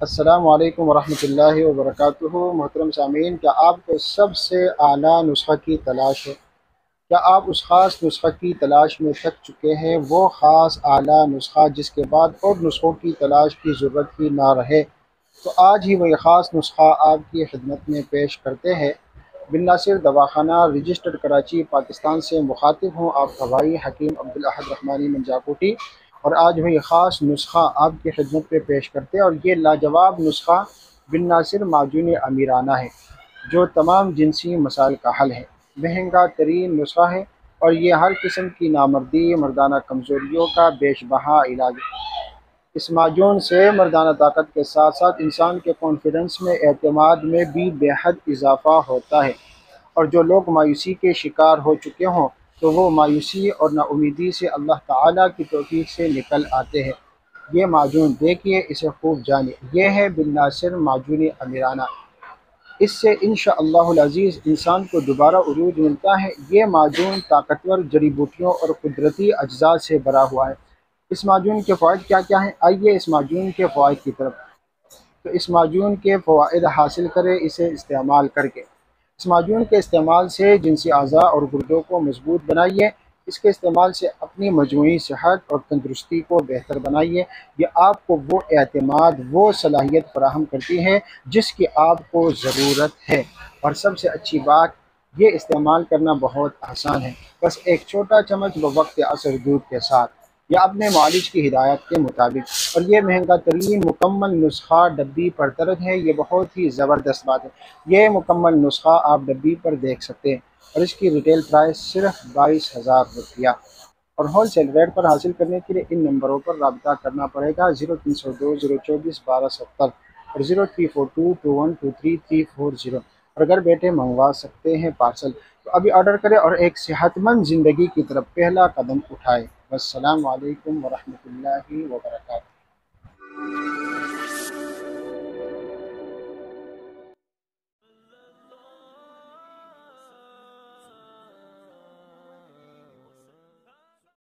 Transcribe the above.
السلام علیکم ورحمۃ اللہ وبرکاتہ۔ محترم سامعین، کیا آپ کو سب سے اعلیٰ نسخہ کی تلاش ہے؟ کیا آپ اس خاص نسخہ کی تلاش میں تھک چکے ہیں، وہ خاص اعلیٰ نسخہ جس کے بعد اور نسخوں کی تلاش کی ضرورت ہی نہ رہے؟ تو آج ہی وہی خاص نسخہ آپ کی خدمت میں پیش کرتے ہیں۔ بن ناصر دواخانہ، رجسٹرڈ، کراچی، پاکستان سے مخاطب ہوں آپ کا بھائی حکیم عبدالاحد رحمانی منجاکوٹی، اور آج وہی خاص نسخہ آپ کی خدمت میں پیش کرتے ہیں، اور یہ لاجواب نسخہ بن ناصر معجون امیرانہ ہے، جو تمام جنسی مسائل کا حل ہے۔ مہنگا ترین نسخہ ہے، اور یہ ہر قسم کی نامردی، مردانہ کمزوریوں کا بیش بہا علاج ہے۔ اس معجون سے مردانہ طاقت کے ساتھ ساتھ انسان کے کانفیڈنس میں، اعتماد میں بھی بے حد اضافہ ہوتا ہے، اور جو لوگ مایوسی کے شکار ہو چکے ہوں تو وہ مایوسی اور نا امیدی سے اللہ تعالیٰ کی توفیق سے نکل آتے ہیں۔ یہ معجون دیکھیے، اسے خوب جانیے، یہ ہے بن ناصر معجون امیرانہ۔ اس سے انشاءاللہ العزیز انسان کو دوبارہ عروج ملتا ہے۔ یہ معجون طاقتور جڑی بوٹیوں اور قدرتی اجزاء سے بھرا ہوا ہے۔ اس معجون کے فوائد کیا کیا ہیں؟ آئیے اس معجون کے فوائد کی طرف۔ تو اس معجون کے فوائد حاصل کریں اسے استعمال کر کے۔ اس معجون کے استعمال سے جنسی اعضاء اور گردوں کو مضبوط بنائیے۔ اس کے استعمال سے اپنی مجموعی صحت اور تندرستی کو بہتر بنائیے۔ یہ آپ کو وہ اعتماد، وہ صلاحیت فراہم کرتی ہے جس کی آپ کو ضرورت ہے، اور سب سے اچھی بات، یہ استعمال کرنا بہت آسان ہے۔ بس ایک چھوٹا چمچ بوقت عصر دودھ کے ساتھ، یا اپنے معالج کی ہدایت کے مطابق۔ اور یہ مہنگا ترین مکمل نسخہ ڈبی پر درج ہے۔ یہ بہت ہی زبردست بات ہے، یہ مکمل نسخہ آپ ڈبی پر دیکھ سکتے ہیں، اور اس کی ریٹیل پرائس صرف 22,000 روپیہ، اور ہول سیل ریٹ پر حاصل کرنے کے لیے ان نمبروں پر رابطہ کرنا پڑے گا: 0302 024 1270 اور 0342212340۔ اور اگر بیٹے منگوا سکتے ہیں پارسل، تو ابھی آرڈر کریں اور ایک صحت مند زندگی کی طرف پہلا قدم اٹھائیں۔ السلام علیکم ورحمۃ اللہ وبرکاتہ۔